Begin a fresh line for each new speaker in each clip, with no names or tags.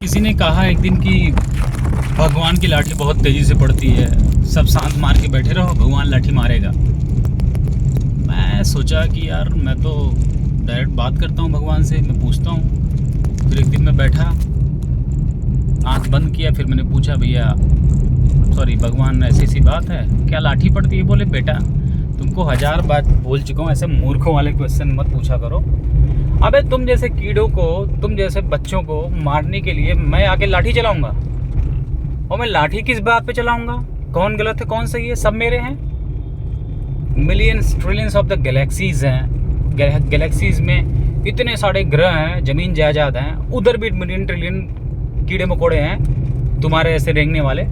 किसी ने कहा एक दिन कि भगवान की लाठी बहुत तेज़ी से पड़ती है, सब शांत मार के बैठे रहो, भगवान लाठी मारेगा। मैं सोचा कि यार मैं तो डायरेक्ट बात करता हूँ भगवान से, मैं पूछता हूँ। फिर एक दिन मैं बैठा, आंख बंद किया, फिर मैंने पूछा भैया सॉरी भगवान ऐसी ऐसी बात है, क्या लाठी पड़ती है? बोले बेटा तुमको 1000 बात बोल चुका हूँ, ऐसे मूर्खों वाले क्वेश्चन मत पूछा करो। अबे तुम जैसे कीड़ों को, तुम जैसे बच्चों को मारने के लिए मैं आके लाठी चलाऊंगा? और मैं लाठी किस बात पे चलाऊंगा? कौन गलत है कौन सही है? सब मेरे हैं। Millions trillions of the galaxies हैं, गैलेक्सीज में इतने सारे ग्रह हैं, जमीन जायदाद हैं, उधर भी मिलियन ट्रिलियन कीड़े मकोड़े हैं तुम्हारे ऐसे रेंगने वाले,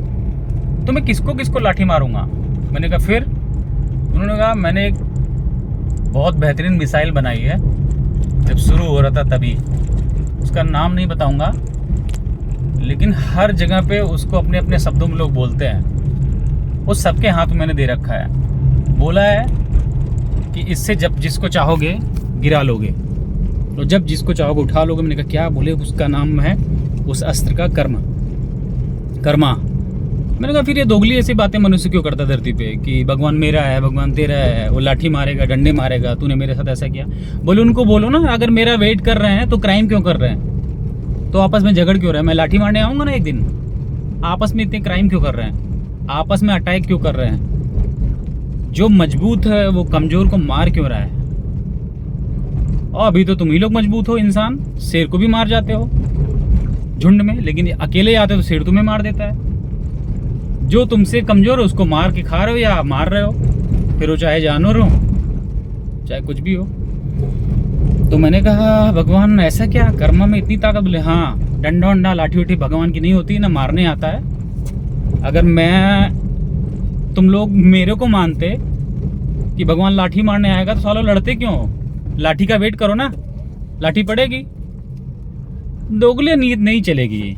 तो मैं किसको किसको लाठी मारूंगा? मैंने कहा फिर? उन्होंने कहा मैंने एक बहुत बेहतरीन मिसाइल बनाई है, जब शुरू हो रहा था तभी, उसका नाम नहीं बताऊंगा, लेकिन हर जगह पे उसको अपने अपने शब्दों में लोग बोलते हैं। वो सबके हाथ में मैंने दे रखा है। बोला है कि इससे जब जिसको चाहोगे गिरा लोगे, तो जब जिसको चाहोगे उठा लोगे। मैंने कहा क्या? बोले उसका नाम है उस अस्त्र का कर्मा। मैंने कहा फिर ये दोगली ऐसी बातें मनुष्य क्यों करता धरती पे कि भगवान मेरा है, भगवान तेरा है, वो लाठी मारेगा, डंडे मारेगा, तूने मेरे साथ ऐसा किया। बोले उनको बोलो ना, अगर मेरा वेट कर रहे हैं तो क्राइम क्यों कर रहे हैं? तो आपस में झगड़ क्यों रहे हैं? मैं लाठी मारने आऊँगा ना एक दिन। आपस में इतने क्राइम क्यों कर रहे हैं? आपस में अटैक क्यों कर रहे हैं? जो मजबूत है वो कमज़ोर को मार क्यों रहा है? और अभी तो तुम ही लोग मजबूत हो, इंसान शेर को भी मार जाते हो झुंड में, लेकिन अकेले आते हो तो शेर तुम्हें मार देता है। जो तुमसे कमज़ोर हो उसको मार के खा रहे हो या मार रहे हो, फिर वो चाहे जानवर हो चाहे कुछ भी हो। तो मैंने कहा भगवान ऐसा क्या, कर्मा में इतनी ताकत? बोले हाँ, डंडा वंडा लाठी उठी भगवान की नहीं होती ना, मारने आता है। अगर तुम लोग मेरे को मानते कि भगवान लाठी मारने आएगा तो सालों लड़ते क्यों? लाठी का वेट करो ना, लाठी पड़ेगी। दोगले नीयत नहीं चलेगी।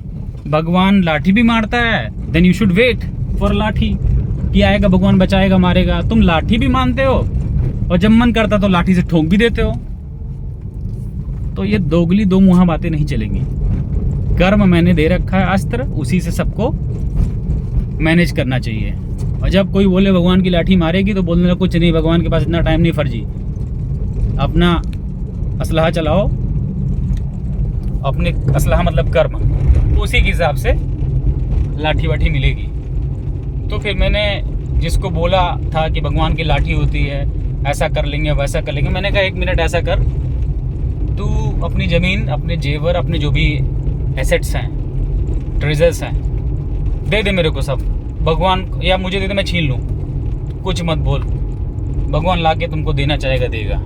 भगवान लाठी भी मारता है, then you should wait for lathi कि आएगा भगवान, बचाएगा, मारेगा। तुम लाठी भी मानते हो और जब मन करता तो लाठी से ठोक भी देते हो। तो ये दोगली दो मुहा बातें नहीं चलेंगी। कर्म मैंने दे रखा है अस्त्र, उसी से सबको मैनेज करना चाहिए। और जब कोई बोले भगवान की लाठी मारेगी तो बोलने लगा कुछ नहीं, भगवान के पास इतना टाइम नहीं फर्जी, अपना असलहा चलाओ, अपने असलहा मतलब कर्म, उसी के हिसाब से लाठी वाठी मिलेगी। तो फिर मैंने जिसको बोला था कि भगवान की लाठी होती है, ऐसा कर लेंगे वैसा कर लेंगे, मैंने कहा 1 मिनट ऐसा कर, तू अपनी ज़मीन, अपने जेवर, अपने जो भी एसेट्स हैं, ट्रेजर्स हैं, दे दे मेरे को सब। भगवान या मुझे दे दे, मैं छीन लूँ, कुछ मत बोल, भगवान ला के तुमको देना चाहेगा देगा।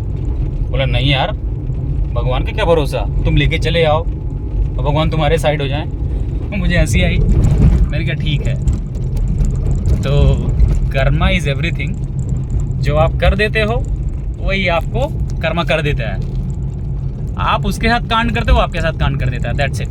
बोला नहीं यार, भगवान का क्या भरोसा, तुम लेके चले आओ और भगवान तुम्हारे साइड हो जाए। तो मुझे हंसी आई। मैंने कहा ठीक है। तो कर्मा इज़ एवरीथिंग। जो आप कर देते हो वही आपको कर्मा कर देता है। आप उसके साथ कांड करते हो, आपके साथ कांड कर देता है। That's it.